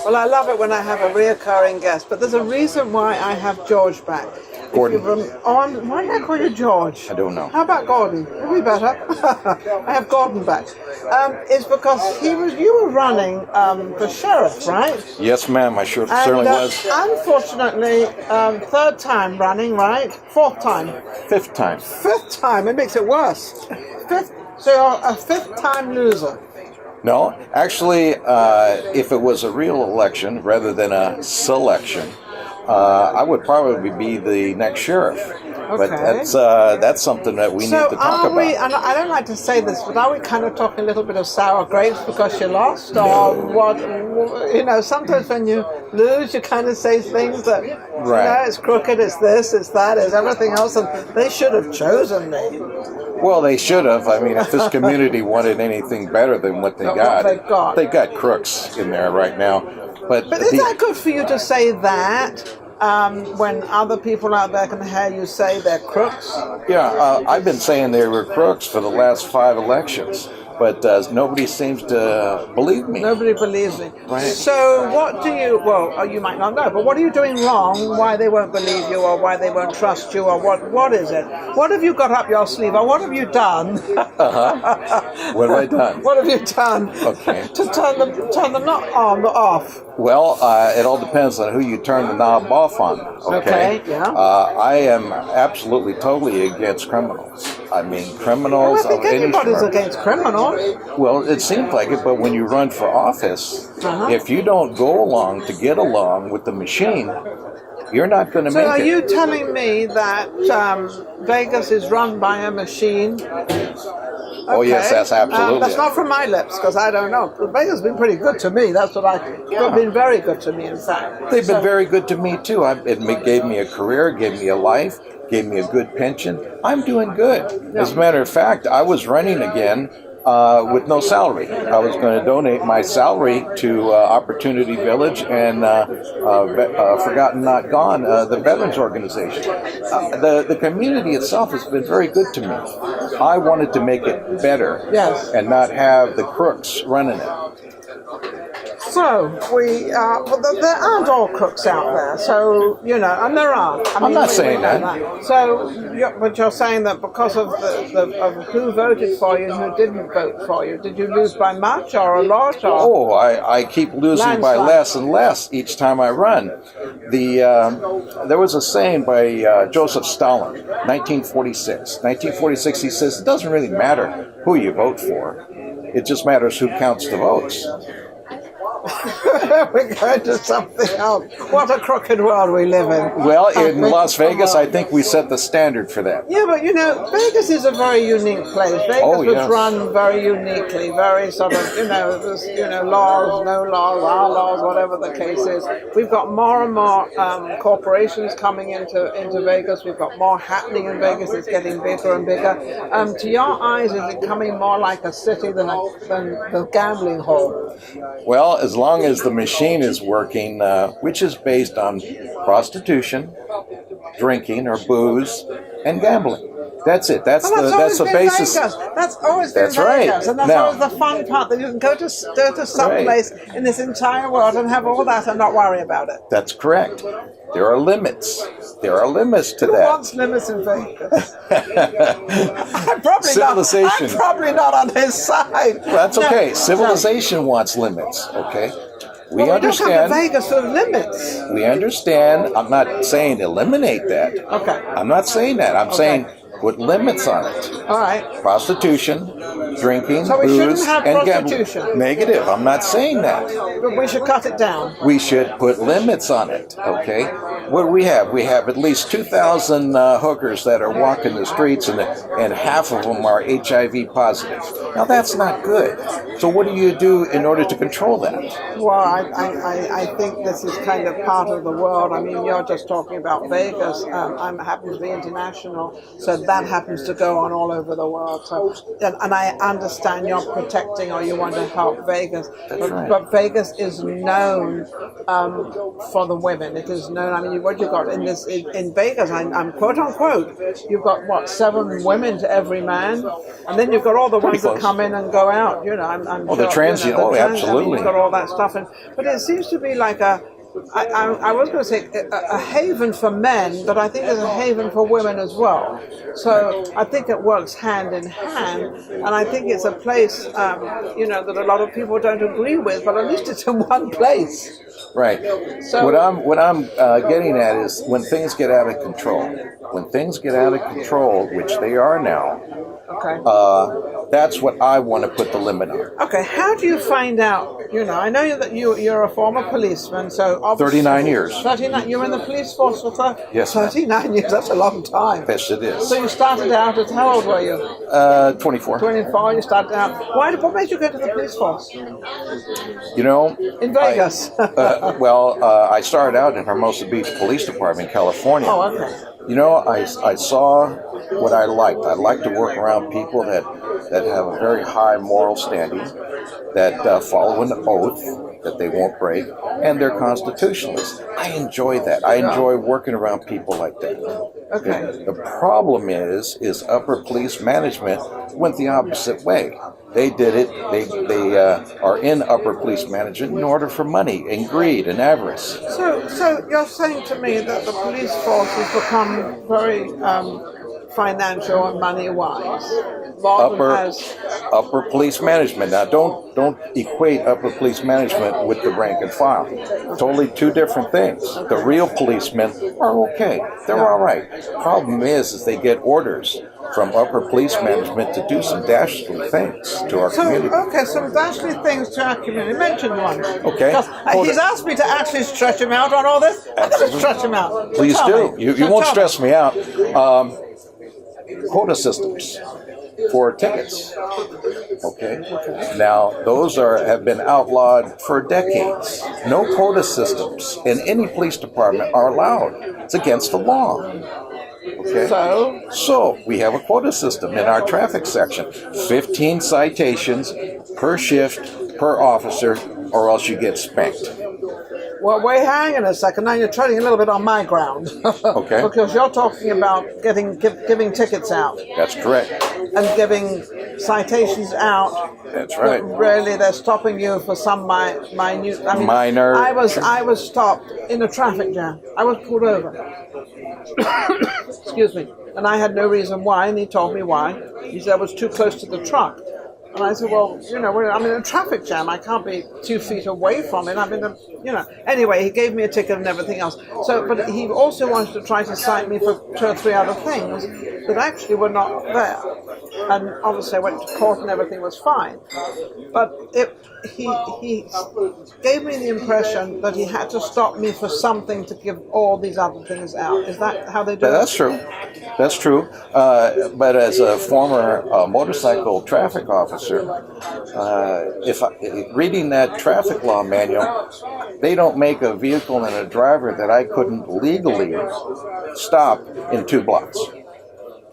Well, I love it when I have a reoccurring guest, but there's a reason why I have George back. Gordon. Why did I call you George? I don't know. How about Gordon? It'll be better. I have Gordon back. It's because you were running for sheriff, right? Yes, ma'am. I certainly was. Unfortunately, third time running, right? Fourth time. Fifth time. Fifth time. It makes it worse. So you're a fifth-time loser. No, actually, if it was a real election rather than a selection, I would probably be the next sheriff. Okay. But that's something that we need to talk about. And I don't like to say this, but are we kind of talking a little bit of sour grapes because you lost? Or what? You know, sometimes when you lose, you kind of say things that, right. It's crooked, it's this, it's that, it's everything else, and they should have chosen me. Well, they should have. I mean, if this community wanted anything better than what they got, they got crooks in there right now. But is that good for you to say that when other people out there can hear you say they're crooks? Yeah, I've been saying they were crooks for the last 5 elections. But nobody seems to believe me. Nobody believes me. Right. So what do you, you might not know, but what are you doing wrong, why they won't believe you, or why they won't trust you, or what is it? What have you got up your sleeve, or what have you done? What have I done? What have you done to turn the knob on or off? Well, it all depends on who you turn the knob off on. Okay. Yeah. I am absolutely, totally against criminals. I mean, criminals of any sort. Anybody's against criminals. Well, it seems like it, but when you run for office, if you don't go along to get along with the machine, you're not going to make it. So are you telling me that Vegas is run by a machine? Oh, yes, that's absolutely. That's not from my lips, because I don't know. Vegas has been pretty good to me. That's what they've been very good to me, in fact. They've been very good to me, too. It gave me a career, gave me a life, gave me a good pension. I'm doing good. As a matter of fact, I was running again with no salary. I was going to donate my salary to Opportunity Village and Forgotten Not Gone, the veterans organization. The community itself has been very good to me. I wanted to make it better and not have the crooks running it. So, there aren't all crooks out there, so, and there are. I'm not saying that. So, but you're saying that because of of who voted for you and who didn't vote for you, did you lose by much or a lot? Or? Oh, I keep losing by less and less each time I run. There was a saying by Joseph Stalin, 1946. 1946, he says, it doesn't really matter who you vote for. It just matters who counts the votes. We're going to something else. What a crooked world we live in. Well, in Las Vegas, I think we set the standard for that. Yeah, but Vegas is a very unique place. Vegas was run very uniquely, very sort of, there's, laws, no laws, our laws, whatever the case is. We've got more and more corporations coming into Vegas. We've got more happening in Vegas. It's getting bigger and bigger. To your eyes, is it becoming more like a city than the gambling hall? Well, as long as the machine is working, which is based on prostitution, drinking or booze, and gambling. That's it. That's the basis. Vegas. That's always been Vegas. Right. And that's always the fun part, that you can go to some place in this entire world and have all that and not worry about it. That's correct. There are limits. There are limits to that. Who wants limits in Vegas? I'm probably not on his side. That's okay. Civilization wants limits, okay? We understand. We don't come to Vegas with limits. We understand. I'm not saying eliminate that. Okay. I'm not saying that. I'm saying put limits on it. All right. Prostitution, drinking, so we booze, shouldn't have and prostitution. Gambling. Negative. I'm not saying that. But we should cut it down. We should put limits on it, okay? What do we have? We have at least 2,000 hookers that are walking the streets, and half of them are HIV positive. Now, that's not good. So what do you do in order to control that? Well, I think this is kind of part of the world. I mean, you're just talking about Vegas. I happen to be international, so that happens to go on all over the world. So, and I understand you're protecting or you want to help Vegas. That's right. But Vegas is known for the women. It is known. I mean, what you got in Vegas? I'm quote unquote. You've got what 7 women to every man, and then you've got all the ones that come in and go out. I'm the transient. Absolutely. You've got all that stuff, but it seems to be like I was going to say a haven for men, but I think it's a haven for women as well. So I think it works hand in hand, and I think it's a place, that a lot of people don't agree with, but at least it's in one place. Right. So what I'm getting at is when things get out of control. When things get out of control, which they are now. Okay. That's what I want to put the limit on. Okay, how do you find out? I know that you're a former policeman, so obviously... 39 years. 39, you were in the police force for 39 years, that's a long time. Yes, it is. So you started out as, how old were you? 24. 24, you started out. What made you go to the police force? In Vegas. I started out in Hermosa Beach Police Department in California. Oh, okay. I saw what I liked. I like to work around people that have a very high moral standing, that follow an oath that they won't break, and they're constitutionalists. I enjoy that. I enjoy working around people like that. Okay. The problem is upper police management went the opposite way. They did it. They are in upper police management in order for money and greed and avarice. So you're saying to me that the police force has become very financial and money wise. Upper police management. Now, don't equate upper police management with the rank and file. Totally two different things. The real policemen are okay. They're all right. Problem is they get orders from upper police management to do some dastardly things to our community. Okay, some dastardly things to our community. Mention one. Okay. He's asked me to actually stretch him out on all this. I'm going to stretch him out. Please do. You won't stress me out. Quota systems for tickets. Okay. Now those have been outlawed for decades. No quota systems in any police department are allowed. It's against the law. Okay. So we have a quota system in our traffic section. 15 citations per shift per officer, or else you get spanked. Well, wait, hang on a second. Now you're treading a little bit on my ground. Okay. Because you're talking about giving tickets out. That's correct. And giving citations out. That's right. But really, they're stopping you for some minute. Minor. I was stopped in a traffic jam. I was pulled over. Excuse me. And I had no reason why, and he told me why. He said I was too close to the truck. And I said, well, I'm in a traffic jam. I can't be 2 feet away from it. I'm in a, Anyway, he gave me a ticket and everything else. So, but he also wanted to try to cite me for 2 or 3 other things that actually were not there. And obviously I went to court and everything was fine. But he gave me the impression that he had to stop me for something to give all these other things out. Is that how they do it? That's true. That's true. But as a former motorcycle traffic officer, reading that traffic law manual, they don't make a vehicle and a driver that I couldn't legally stop in 2 blocks.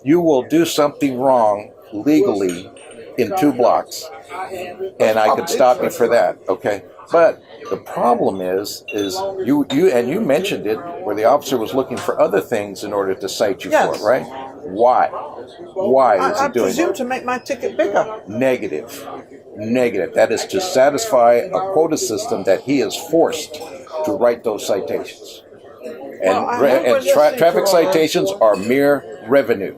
You will do something wrong legally in 2 blocks, and I could stop you for that. Okay, but the problem is you mentioned it, where the officer was looking for other things in order to cite you for it, right? Why? Why is he doing that? I presume to make my ticket bigger. Negative. That is to satisfy a quota system that he is forced to write those citations. And traffic citations are mere revenue.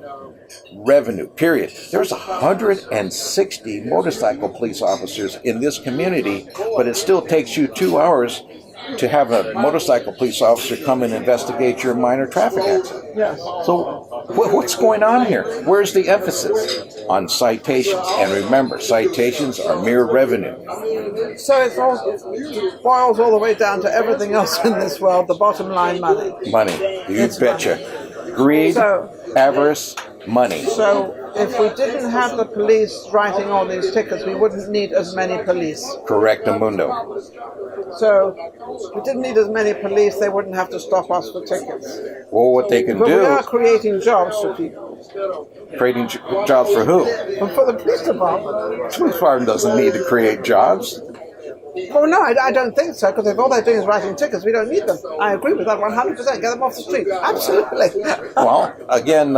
Period. There's 160 motorcycle police officers in this community, but it still takes you 2 hours to have a motorcycle police officer come and investigate your minor traffic accident. Yes. So what's going on here? Where's the emphasis? On citations. And remember, citations are mere revenue. So it boils all the way down to everything else in this world, the bottom line, money. Money. You betcha. Greed, avarice, money. So if we didn't have the police writing all these tickets, we wouldn't need as many police. Correctamundo. So if we didn't need as many police, they wouldn't have to stop us for tickets. Well, what they can do... But we are creating jobs for people. Creating jobs for who? For the police department. The police department doesn't need to create jobs. Well, no, I don't think so, because if all they're doing is writing tickets, we don't need them. I agree with that 100%. Get them off the street. Absolutely. Well, again,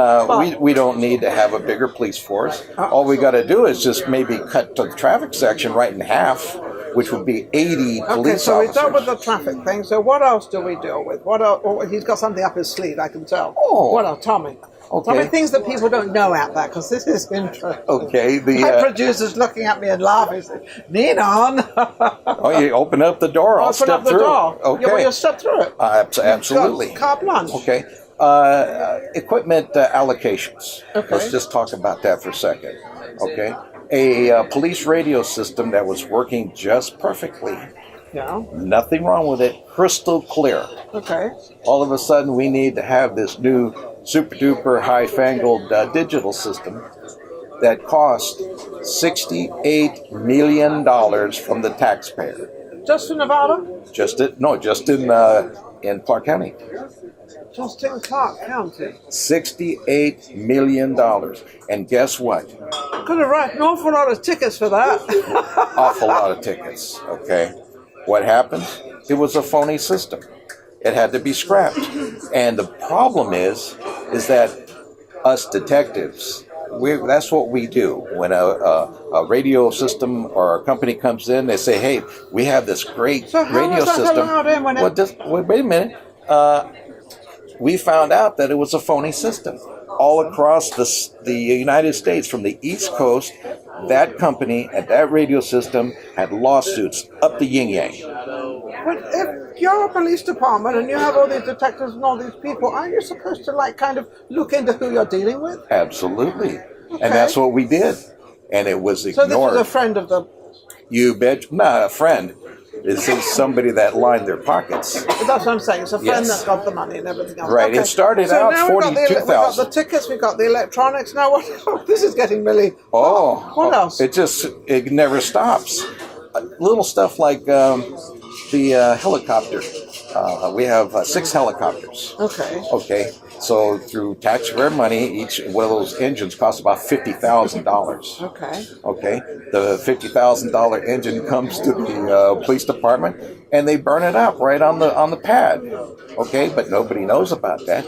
we don't need to have a bigger police force. All we got to do is just maybe cut the traffic section right in half, which would be 80 police officers. Okay, so we dealt with the traffic thing. So what else do we deal with? What else? Oh, he's got something up his sleeve, I can tell. Oh. What else? Tell me. Okay. Tell me things that people don't know out there, because this is interesting. Okay. My producer's looking at me and laughing. Ninon. Oh, you open up the door. I'll step through. Okay. Yeah, well, you'll step through it. Absolutely. Carte blanche. Okay. Equipment allocations. Okay. Let's just talk about that for a second. Okay. A police radio system that was working just perfectly. Yeah. Nothing wrong with it. Crystal clear. Okay. All of a sudden, we need to have this new super duper high fangled digital system that cost $68 million from the taxpayer. Just in Nevada? Just in Clark County. Just in Clark County. $68 million. And guess what? Could have written an awful lot of tickets for that. Awful lot of tickets. Okay. What happened? It was a phony system. It had to be scrapped. And the problem is that us detectives, that's what we do. When a radio system or a company comes in, they say, hey, we have this great radio system. Wait a minute. We found out that it was a phony system. All across the United States, from the East Coast, that company and that radio system had lawsuits up the yin-yang. But if you're a police department and you have all these detectives and all these people, aren't you supposed to kind of look into who you're dealing with? Absolutely. Okay. And that's what we did. And it was ignored. So this is a friend of the... You bet. Not a friend. This is somebody that lined their pockets. That's what I'm saying. It's a friend that got the money and everything else. Right. Okay. It started out $42,000. We've got the tickets. We've got the electronics. Now what? Oh, this is getting really. What else? It never stops. Little stuff like the helicopter. We have 6 helicopters. Okay. Okay. So through taxpayer money, each one of those engines costs about $50,000. Okay. Okay. The $50,000 engine comes to the police department, and they burn it up right on the pad. Okay, but nobody knows about that.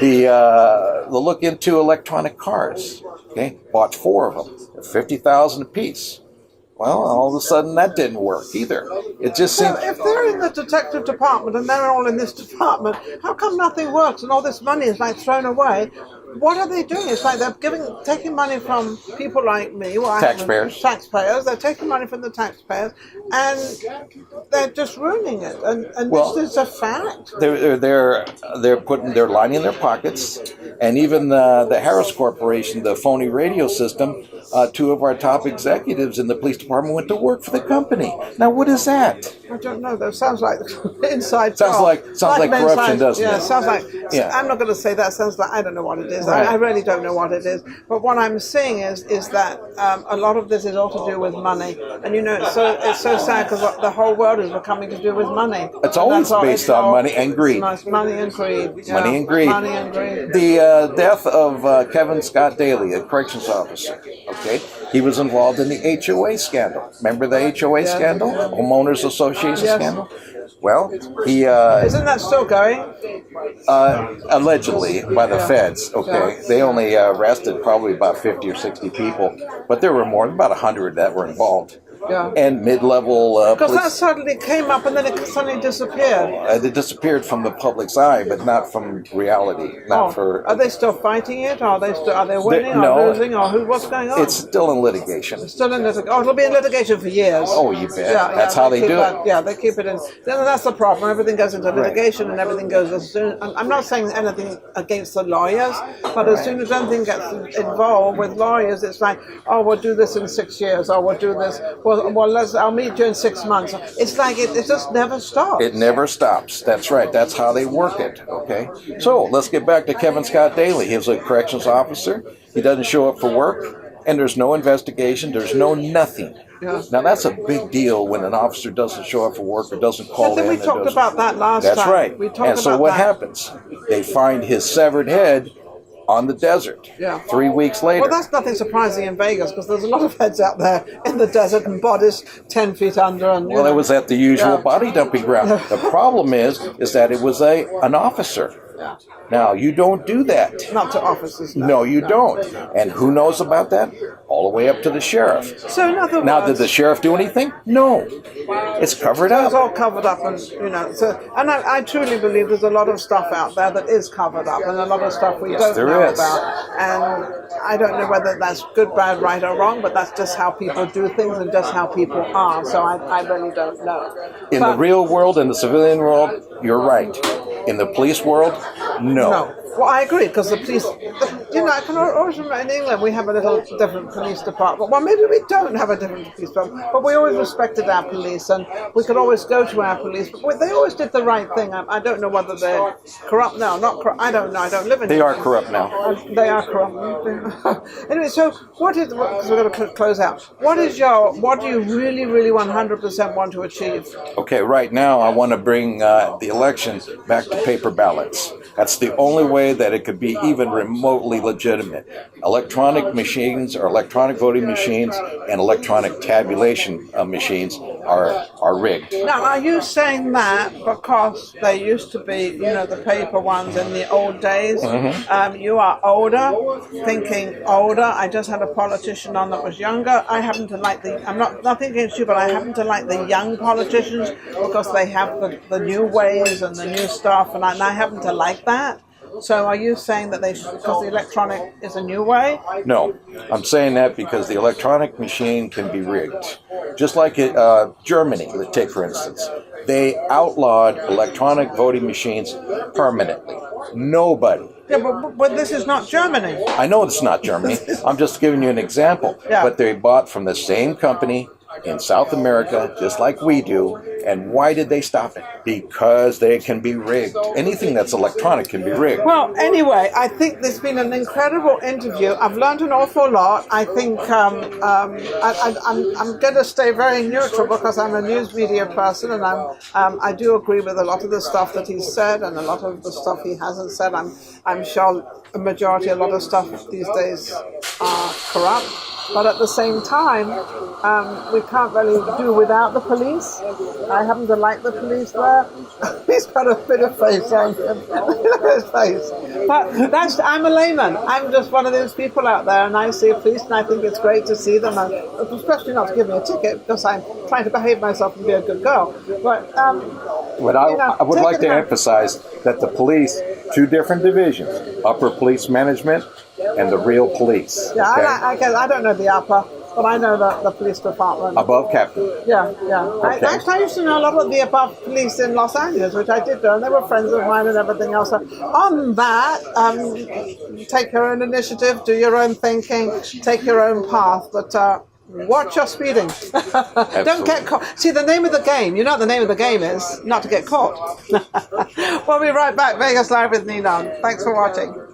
The look into electronic cars. Okay, bought 4 of them, $50,000 apiece. Well, all of a sudden that didn't work either. It just seemed... Well, if they're in the detective department and they're all in this department, how come nothing works and all this money is thrown away? What are they doing? It's like they're taking money from people like me. Taxpayers. They're taking money from the taxpayers, and they're just ruining it. And this is a fact. They're lining their pockets, and even the Harris Corporation, the phony radio system. 2 of our top executives in the police department went to work for the company. Now, what is that? I don't know. That sounds like inside. Sounds like corruption, doesn't it? Yeah, sounds like. Yeah. I'm not going to say that. Sounds like I don't know what it is. Right. I really don't know what it is. But what I'm seeing is that a lot of this is all to do with money, and it's so sad because the whole world is becoming to do with money. It's always based on money and greed. Money and greed. Yeah. Money and greed. Money and greed. The death of Kevin Scott Daly, a corrections officer. Okay, he was involved in the HOA scandal. Remember the HOA scandal? Homeowners Association scandal? Well, he... Isn't that still going? Allegedly, by the feds, okay? They only arrested probably about 50 or 60 people, but there were more, about 100 that were involved. Yeah. And mid-level because that suddenly came up and then it suddenly disappeared. It disappeared from the public's eye, but not from reality. Are they still fighting it? Are they winning or losing? Or what's going on? It's still in litigation. It's still in litigation. Oh, it'll be in litigation for years. Oh, you bet. That's how they do it. Yeah, they keep it in. Then that's the problem. Everything goes into litigation, and everything goes as soon. I'm not saying anything against the lawyers, but as soon as anything gets involved with lawyers, it's like, oh, we'll do this in 6 years, or we'll do this. I'll meet you in 6 months. It's like it just never stops. It never stops. That's right. That's how they work it. Okay. So let's get back to Kevin Scott Daly. He was a corrections officer. He doesn't show up for work, and there's no investigation. There's no nothing. Yeah. Now that's a big deal when an officer doesn't show up for work or doesn't call in. I think we talked about that last time. That's right. We talked and so what happens? They find his severed head on the desert. Yeah. 3 weeks later. Well, that's nothing surprising in Vegas because there's a lot of heads out there in the desert and bodies 10 feet under. And, well, it was at the usual body dumping ground. The problem is that it was an officer. Yeah. Now, you don't do that. Not to officers. No, you don't. And who knows about that? All the way up to the sheriff. So in other words, now, did the sheriff do anything? No. It's covered up. It's all covered up, and so. And I truly believe there's a lot of stuff out there that is covered up, and a lot of stuff we don't know about. And I don't know whether that's good, bad, right, or wrong, but that's just how people do things and just how people are. So I really don't know. In the real world, in the civilian world, you're right. In the police world, no. Well, I agree, because the police, I can always remember in England we have a little different police department. Well, maybe we don't have a different police department, but we always respected our police, and we could always go to our police. But they always did the right thing. I don't know whether they're corrupt now, not corrupt. I don't know. I don't live in. They are corrupt now. They are corrupt. Anyway, so because we're going to close out. What do you really, really 100% want to achieve? Okay, right now I want to bring the election back to paper ballots. That's the only way that it could be even remotely legitimate. Electronic machines or electronic voting machines and electronic tabulation machines are rigged. Now, are you saying that because they used to be, the paper ones in the old days? Mm-hmm. You are older, thinking older. I just had a politician on that was younger. I happen to like I'm not nothing against you, but I happen to like the young politicians because they have the new ways and the new stuff, and I happen to like that. So are you saying that because the electronic is a new way? No, I'm saying that because the electronic machine can be rigged. Just like Germany, let's take for instance. They outlawed electronic voting machines permanently. Nobody. Yeah, but this is not Germany. I know it's not Germany. I'm just giving you an example. Yeah. But they bought from the same company in South America, just like we do. And why did they stop it? Because they can be rigged. Anything that's electronic can be rigged. Well, anyway, I think there's been an incredible interview. I've learned an awful lot. I think I'm going to stay very neutral because I'm a news media person, and I do agree with a lot of the stuff that he's said and a lot of the stuff he hasn't said. I'm sure a lot of stuff these days are corrupt. But at the same time, we can't really do without the police. I happen to like the police there. He's got a bit of face on him. Look at his face. But I'm a layman. I'm just one of those people out there, and I see a police, and I think it's great to see them, and especially not to give me a ticket because I'm trying to behave myself and be a good girl. But I would like to emphasize that the police, two different divisions, upper police management and the real police. Yeah, okay? I don't know the upper, but I know the police department. Above captain. Yeah. Okay. I used to know a lot of the above police in Los Angeles, which I did do, and they were friends of mine and everything else. So on that, take your own initiative, do your own thinking, take your own path, but watch your speeding. Don't get caught. See, the name of the game, you know what the name of the game is? Not to get caught. We'll be right back. Vegas Live with Ninon. Thanks for watching.